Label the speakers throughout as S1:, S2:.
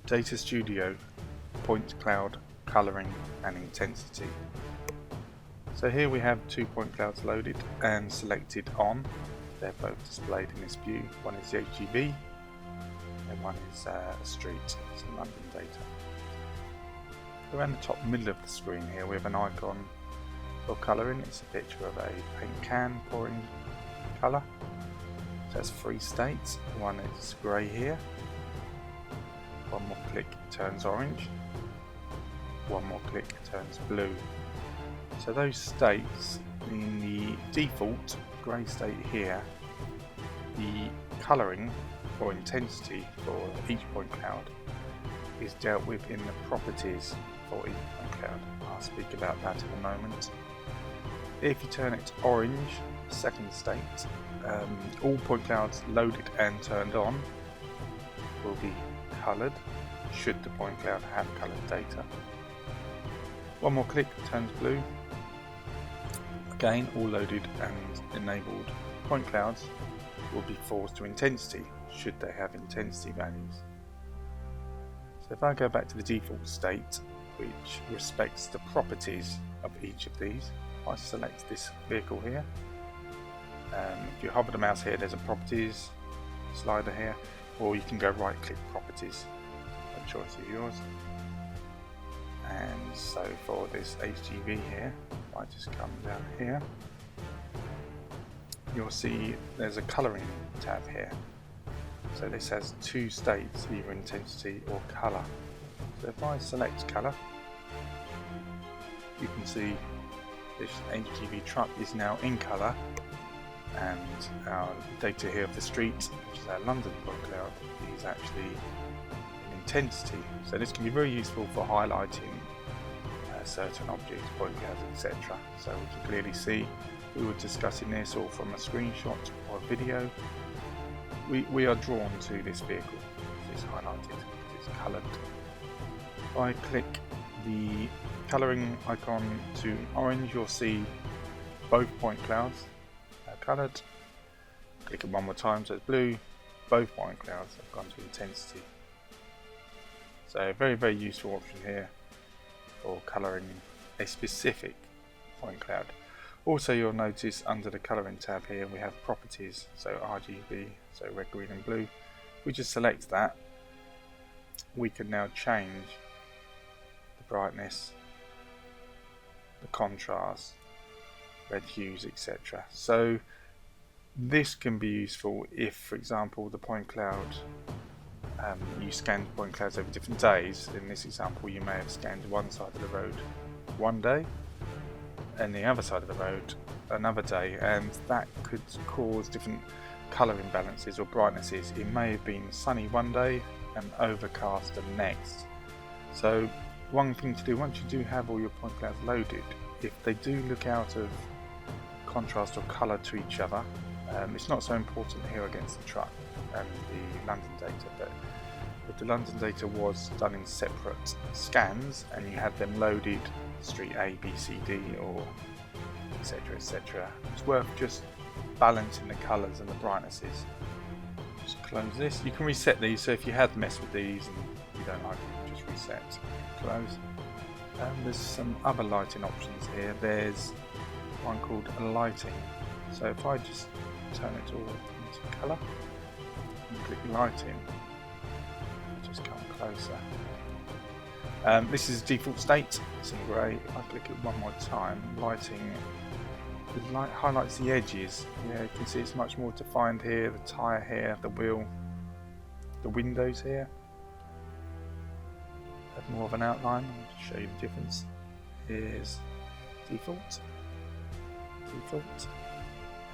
S1: Data Studio, point cloud, colouring and intensity. So here we have 2 point clouds loaded and selected on. They're both displayed in this view. One is the HGV and one is a street, some London data. Around the top middle of the screen here we have an icon for colouring. It's a picture of a paint can pouring colour. So that's 3 states. One is grey here. One more click turns orange. One more click turns blue. So those states, in the default grey state here, the colouring or intensity for each point cloud is dealt with in the properties for each point cloud. I'll speak about that in a moment. If you turn it to orange, second state, all point clouds loaded and turned on will be coloured should the point cloud have coloured data. One more click turns blue. Again, all loaded and enabled point clouds will be forced to intensity should they have intensity values. So if I go back to the default state, which respects the properties of each of these, I select this vehicle here. If you hover the mouse here, there's a properties slider here, or you can go right click properties. The choice is yours. And so for this HGV here, if I just come down here, you'll see there's a colouring tab here. So this has 2 states, either intensity or colour. So if I select colour, you can see this HGV truck is now in colour, and our data here of the street, which is our London point cloud, is actually in intensity. So this can be very useful for highlighting certain objects, point clouds, etc. So we can clearly see, we were discussing this or from a screenshot or a video, we are drawn to this vehicle. It's highlighted because it's coloured. If I click the colouring icon to orange, you'll see both point clouds are coloured. Click it one more time so it's blue. Both point clouds have gone to intensity. So very, very useful option here for colouring a specific point cloud. Also, you'll notice under the colouring tab here we have properties, so RGB, so red, green and blue. If we just select that, we can now change the brightness, the contrast, red hues, etc. So this can be useful if, for example, the point cloud, you scanned point clouds over different days. In this example, you may have scanned one side of the road one day and the other side of the road another day, and that could cause different colour imbalances or brightnesses. It may have been sunny one day and overcast the next. So one thing to do, once you do have all your point clouds loaded, if they do look out of contrast or colour to each other, it's not so important here against the truck and the London data, but if the London data was done in separate scans and you had them loaded street A, B, C, D, or etc, etc, it's worth just balancing the colours and the brightnesses. Just close this. You can reset these, so if you had messed with these and you don't like it, just reset, close. There's some other lighting options here. There's one called lighting. So if I just turn it all into colour and click lighting, I'll just come closer. This is default state, it's in grey. If I click it one more time, lighting, the light highlights the edges. Yeah, you can see it's much more defined here, the tyre here, the wheel, the windows here have more of an outline. I'll show you the difference. Here's default,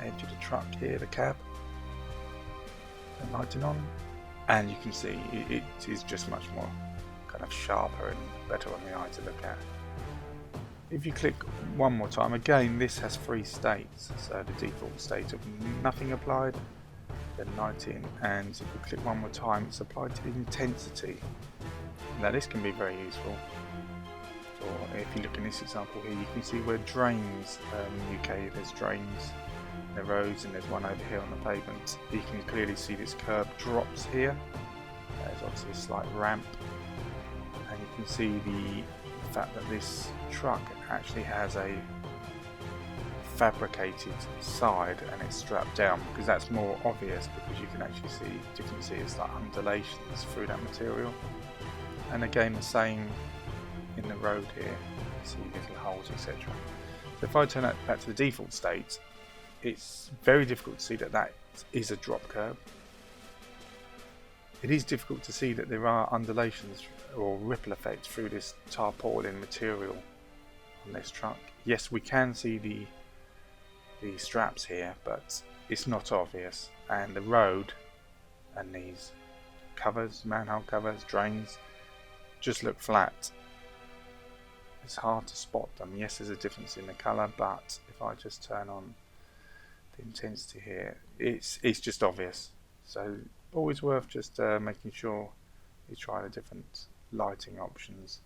S1: edge of the truck here, the cab, and lighting on, and you can see it is just much more kind of sharper and better on the eye to look at. If you click one more time, again this has 3 states, so the default state of nothing applied, then lighting, and if you click one more time it's applied to the intensity. Now this can be very useful. Or if you look in this example here, you can see where drains, in the UK there's drains in the roads and there's one over here on the pavement. You can clearly see this curb drops here. There's obviously a slight ramp and you can see the fact that this truck actually has a fabricated side and it's strapped down, because that's more obvious, because you can actually see it's like undulations through that material. And again, the same in the road here, you see little holes, etc. So if I turn that back to the default state, it's very difficult to see that that is a drop curb. It is difficult to see that there are undulations or ripple effects through this tarpaulin material on this truck. Yes, we can see the straps here, but it's not obvious, and the road and these covers, manhole covers, drains, just look flat. It's hard to spot them. Yes, there's a difference in the colour, but if I just turn on the intensity here, it's just obvious. So always worth just making sure you try the different lighting options.